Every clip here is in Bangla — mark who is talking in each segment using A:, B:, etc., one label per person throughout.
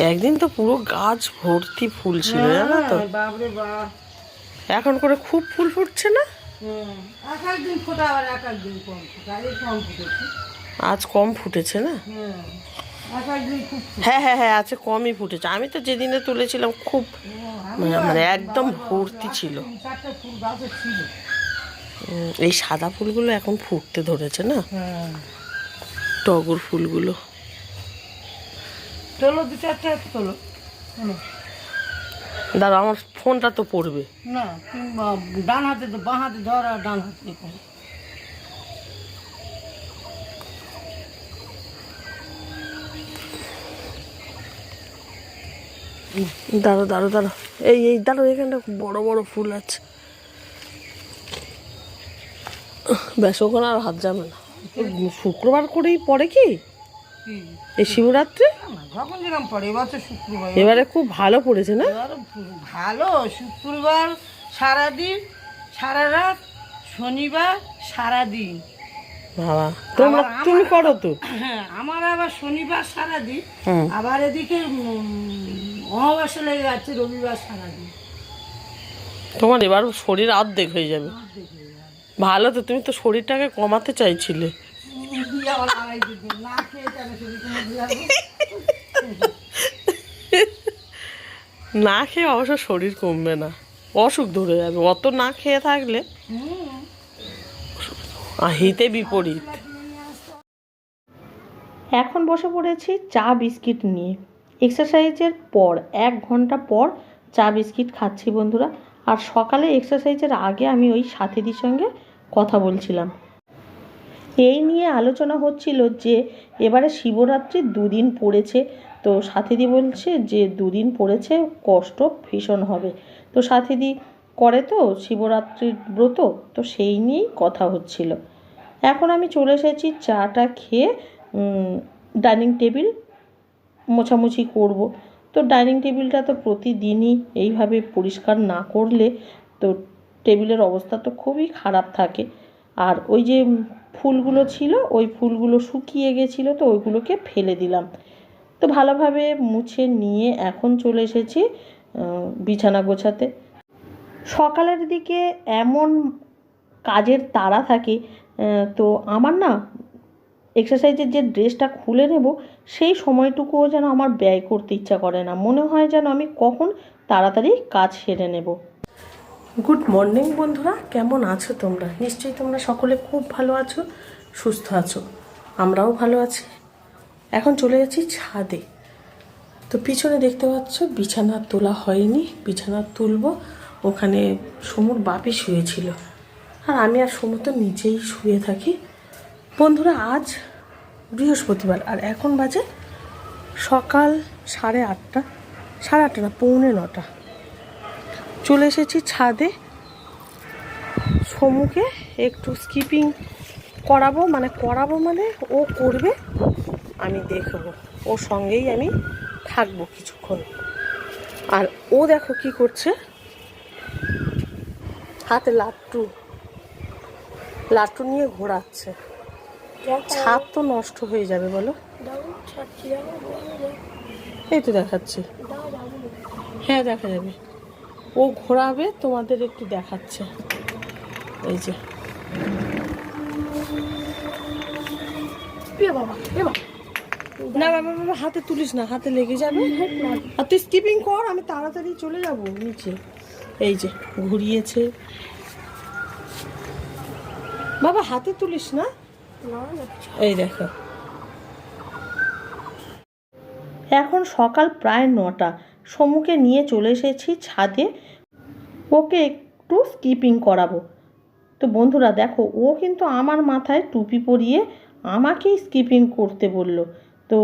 A: একদিন তো পুরো গাছ ভর্তি ফুল ছিল, জানো তো?
B: বাপরে বাপ,
A: এখন করে খুব ফুল ফুটছে না?
B: এক একদিন ফোটা আবার এক একদিন কম ফোটা, এই কম ফুটেছে।
A: আজ কম ফুটেছে না?
B: এক একদিন খুব
A: হ্যাঁ হ্যাঁ হ্যাঁ, আজকে কমই ফুটেছে। আমি তো যেদিনে তুলেছিলাম খুব মানে একদম ভর্তি ছিল।
B: 4টা ফুল গাছে ছিল।
A: এই সাদা ফুলগুলো এখন ফুটতে ধরেছে না, টগর ফুলগুলো।
B: তোলো 2-4টা তোলো।
A: দাঁড়া, আমার ফোনটা তো পড়বে।
B: না, ডান হাতে তো, বাঁ হাতে ধর আর ডান হাতে করো।
A: দাঁড়ো দাঁড়ো দাঁড়ো, এই এই দাঁড়ো, এখানটা খুব বড় বড় ফুল আছে। ব্যাস, ওখানে আর হাত যাবে না। শুক্রবার করেই পড়ে কি এই শিবরাত্রি?
B: যখন যেরকম পড়ে, এবার তো শুক্রবার,
A: এবারে খুব ভালো পড়েছে না?
B: ভালো। শুক্রবার সারাদিন, সারা রাত, শনিবার সারাদিন।
A: বাবা, তুমি করো তো?
B: হ্যাঁ, আমার আবার শনিবার সারাদিন, আবার এদিকে অমাবস্যা লেগে যাচ্ছে রবিবার সারাদিন।
A: তোমার এবার শরীর অর্ধেক হয়ে যাবে। ভালো তো, তুমি তো শরীরটাকে কমাতে চাইছিলে। না খেয়ে অবশ্য শরীর কমবে না, অসুখ ধরে যাবে অত না খেয়ে থাকলে। হিতে বিপরীত। এখন বসে পড়েছি চা বিস্কিট নিয়ে। এক্সারসাইজের পর 1 ঘন্টা পর চা বিস্কিট খাচ্ছি বন্ধুরা। আর সকালে এক্সারসাইজের আগে আমি ওই সাথীদের সঙ্গে কথা বলছিলাম। এই নিয়ে আলোচনা হচ্ছিল যে এবারে শিবরাত্রি 2 দিন পড়েছে। তো সাথীদি বলছে যে 2 দিন পড়েছে, কষ্ট ভীষণ হবে। তো সাথীদি করে তো শিবরাত্রির ব্রত, তো সেই নিয়েই কথা হচ্ছিল। এখন আমি চলে এসেছি চাটা খেয়ে ডাইনিং টেবিল মোছামুছি করব। তো ডাইনিং টেবিলটা তো প্রতিদিনই এইভাবে পরিষ্কার না করলে তো টেবিলের অবস্থা তো খুবই খারাপ থাকে। আর ওই যে ফুলগুলো ছিল, ওই ফুলগুলো শুকিয়ে গেছিলো, তো ওইগুলোকে ফেলে দিলাম। তো ভালোভাবে মুছে নিয়ে এখন চলে এসেছি বিছানা গোছাতে। সকালের দিকে এমন কাজের তাড়া থাকে, তো আমার না এক্সারসাইজের যে ড্রেসটা খুলে নেব সেই সময়টুকুও যেন আমার ব্যয় করতে ইচ্ছা করে না। মনে হয় যেন আমি কখন তাড়াতাড়ি কাজ সেরে নেব। গুড মর্নিং বন্ধুরা, কেমন আছো তোমরা? নিশ্চয়ই তোমরা সকলে খুব ভালো আছো, সুস্থ আছো। আমরাও ভালো আছি। এখন চলে যাচ্ছি ছাদে। তো পিছনে দেখতে পাচ্ছ বিছানা তোলা হয়নি, বিছানা তুলবো। ওখানে সমুর বাপি শুয়েছিল, আর আমি আর সমু তো নিচেই শুয়ে থাকি। বন্ধুরা, আজ বৃহস্পতিবার, আর এখন বাজে সকাল 8:30, 8:30 না, 8:45। চলে এসেছি ছাদে। সমুকে একটু স্কিপিং করাবো, মানে ও করবে, আমি দেখবো, ওর সঙ্গেই আমি থাকবো কিছুক্ষণ। আর ও দেখো কি করছে, হাতে লাট্টু নিয়ে ঘোরাচ্ছে। ছাদ তো নষ্ট হয়ে যাবে বলো। এই তো দেখাচ্ছে, হ্যাঁ দেখা যাবে। ও ঘোরাবে, তোমাদের একটু দেখাচ্ছে। এই যে না বাবা বাবা, হাতে তুলিস না, হাতে লেগে যাবে। আর তুই স্কিপিং কর, আমি তাড়াতাড়ি চলে যাব নিচে। এই যে ঘুরিয়েছে বাবা, হাতে তুলিস না। এই দেখো, এখন সকাল প্রায় 9টা। সমুকে নিয়ে চলে এসেছি ছাদে, ওকে একটু স্কিপিং করাবো। তো বন্ধুরা দেখো, ও কিন্তু আমার মাথায় টুপি পরিয়ে আমাকেই স্কিপিং করতে বলল। তো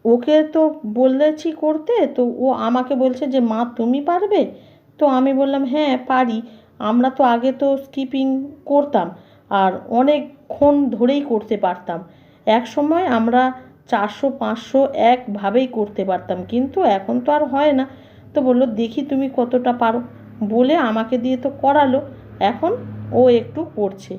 A: ওকে তো বলেছি করতে, তো ও আমাকে বলছে যে মা তুমি পারবে? তো আমি বললাম হ্যাঁ পারি, আমরা তো আগে তো স্কিপিং করতাম, আর অনেকক্ষণ ধরেই করতে পারতাম। এক সময় আমরা 400-500 একভাবেই করতে পারতাম, কিন্তু এখন তো আর হয় না। তো বললো দেখি তুমি কতটা পারো, বলে আমাকে দিয়ে তো করালো। এখন ও একটু করছে,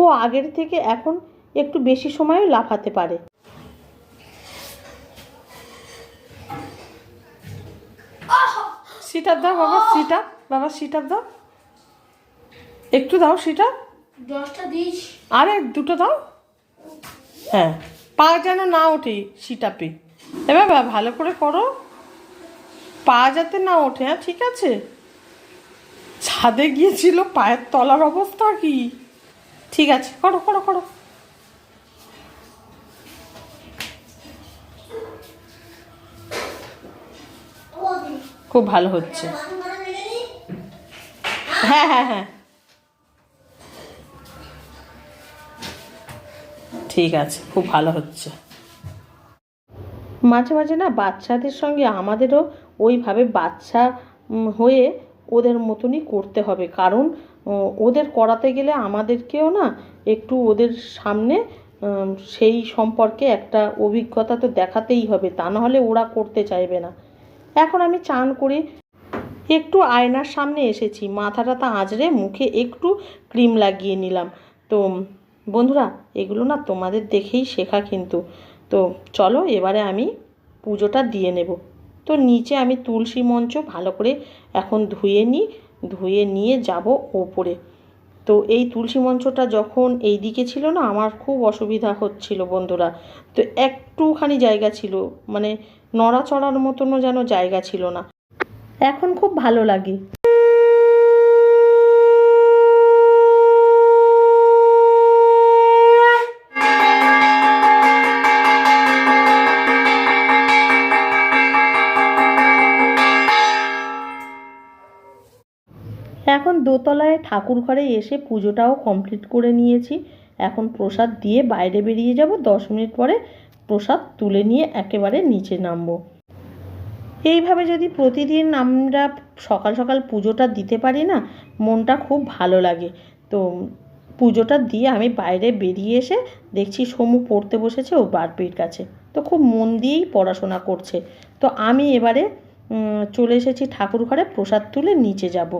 A: ও আগের থেকে এখন একটু বেশি সময় লাফাতে পারে। সিটাপ দাও বাবা, সিটাপ বাবা, সিটাপ দাও, একটু দাও সিটাপ।
B: 10টা দিস।
A: আরে দুটো দাও। হ্যাঁ, পা যেন না ওঠে সিটাপে। এবার ভালো করে করো, পা যাতে না ওঠে। হ্যাঁ ঠিক আছে। ছাদে গিয়েছিল, পায়ের তলার অবস্থা কি? ঠিক আছে, করো করো করো। খুব ভালো হচ্ছে। হ্যাঁ হ্যাঁ হ্যাঁ, ঠিক আছে, খুব ভালো হচ্ছে। মাঝে মাঝে না বাচ্চাদের সঙ্গে আমাদেরও ওইভাবে বাচ্চা হয়ে ওদের মতনই করতে হবে, কারণ ওদের করাতে গেলে আমাদেরকেও না একটু ওদের সামনে সেই সম্পর্কে একটা অভিজ্ঞতা তো দেখাতেই হবে, তা নাহলে ওরা করতে চাইবে না। এখন আমি চান করে একটু আয়নার সামনে এসেছি, মাথাটা আঁচড়ে মুখে একটু ক্রিম লাগিয়ে নিলাম। তো বন্ধুরা, এগুলো না তোমাদের দেখেই শেখা কিন্তু। তো চলো এবারে আমি পুজোটা দিয়ে নেব। তো নিচে আমি তুলসী মঞ্চ ভালো করে এখন ধুয়ে নিয়ে যাব ওপরে। তো এই তুলসী মঞ্চটা যখন এই দিকে ছিল না, আমার খুব অসুবিধা হচ্ছিল বন্ধুরা। তো একটুখানি জায়গা ছিল, মানে নড়াচড়ার মতনও যেন জায়গা ছিল না। এখন খুব ভালো লাগে। এখন দোতলায় ঠাকুর ঘরে এসে পুজোটাও কমপ্লিট করে নিয়েছি। এখন প্রসাদ দিয়ে বাইরে বেরিয়ে যাব, 10 মিনিট পরে প্রসাদ তুলে নিয়ে একেবারে নিচে নামবো। এইভাবে যদি প্রতিদিন আমরা সকাল সকাল পুজোটা দিতে পারি না, মনটা খুব ভালো লাগে। তো পুজোটা দিয়ে আমি বাইরে বেরিয়ে এসে দেখছি সমু পড়তে বসেছে ও বারপির কাছে। তো খুব মন দিয়েই পড়াশোনা করছে। তো আমি এবারে চলে এসেছি ঠাকুর ঘরে, প্রসাদ তুলে নিচে যাব।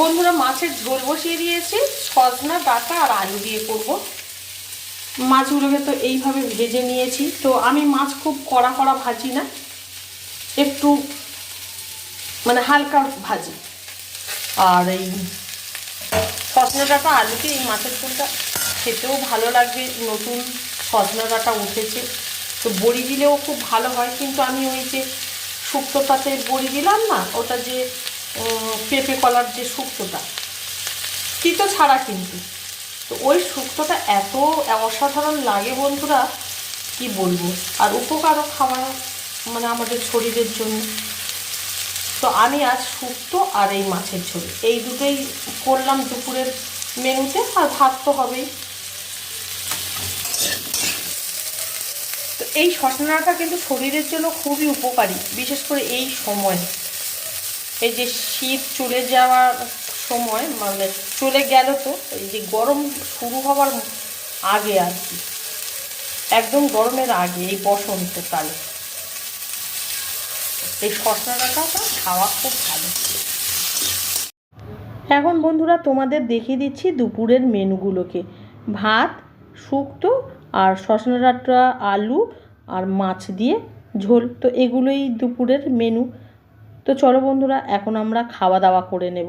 A: বন্ধুরা, মাছের ঝোল বসিয়ে দিয়েছি, সজনা ডাঁটা আর আলু দিয়ে করব। মাছগুলোকে তো এইভাবে ভেজে নিয়েছি। তো আমি মাছ খুব কড়া কড়া ভাজি না, একটু মানে হালকা ভাজি। আর এই সজনা ডাঁটা আলুতে এই মাছের ঝোলটা খেতেও ভালো লাগবে, নতুন সজনা ডাঁটা উঠেছে তো বড়ি দিলেও খুব ভালো হয়। কিন্তু আমি ওই যে শুক্তোটাতে বড়ি দিলাম না, ওটা যে পেঁপে কলার যে শুক্তোটা, তিতো ছাড়া কিন্তু, তো ওই শুক্তোটা এত অসাধারণ লাগে বন্ধুরা, কি বলবো। আর উপকারও খাবার, মানে আমাদের শরীরের জন্য। তো আমি আজ শুক্তো আর এই মাছের ঝোল এই দুটোই করলাম দুপুরের মেনুতে, আর ভাত তো হবেই। তো এই সজনাটা কিন্তু শরীরের জন্য খুবই উপকারী, বিশেষ করে এই সময়, এই যে শীত চলে যাওয়ার সময়, মানে চলে গেল, তো এই যে গরম শুরু হওয়ার আগে আর কি, একদম গরমের আগে, এই বসন্তকালে এই সজনা ডাঁটাটা খাওয়া খুব ভালো। এখন বন্ধুরা তোমাদের দেখিয়ে দিচ্ছি দুপুরের মেনুগুলোকে। ভাত, শুক্তো আর সজনা ডাঁটা, আলু আর মাছ দিয়ে ঝোল। তো এগুলোই দুপুরের মেনু। তো চলো বন্ধুরা, এখন আমরা খাওয়া দাওয়া করে নেব।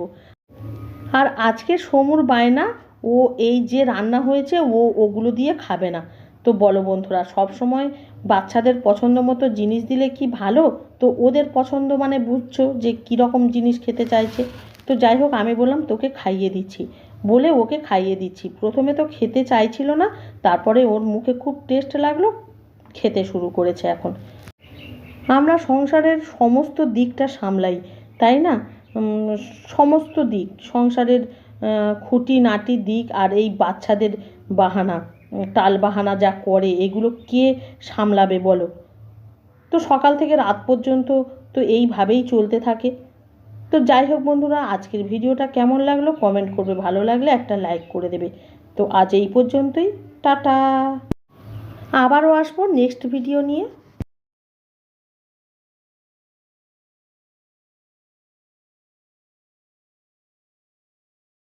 A: আর আজকে সমুর বায়না, ও এই যে রান্না হয়েছে ওগুলো দিয়ে খাবে না। তো বলো বন্ধুরা, সব সময় বাচ্চাদের পছন্দ মতো জিনিস দিলে কি ভালো? তো ওদের পছন্দ মানে বুঝছো যে কীরকম জিনিস খেতে চাইছে। তো যাই হোক, আমি বললাম তোকে খাইয়ে দিচ্ছি বলে ওকে খাইয়ে দিচ্ছি। প্রথমে তো খেতে চাইছিল না, তারপরে ওর মুখে খুব টেস্ট লাগলো, খেতে শুরু করেছে এখন। আমরা সংসারের সমস্ত দিকটা সামলাই, তাই না? সমস্ত দিক সংসারের খুঁটি নাটি দিক, আর এই বাচ্চাদের বাহানা, টাল বাহানা যা করে, এগুলো কে সামলাবে বলো? তো সকাল থেকে রাত পর্যন্ত তো এইভাবেই চলতে থাকে। তো যাই হোক বন্ধুরা, আজকের ভিডিওটা কেমন লাগলো কমেন্ট করবে, ভালো লাগলে একটা লাইক করে দেবে। তো আজ এই পর্যন্তই, টাটা। আবারও আসবো নেক্সট ভিডিও নিয়ে।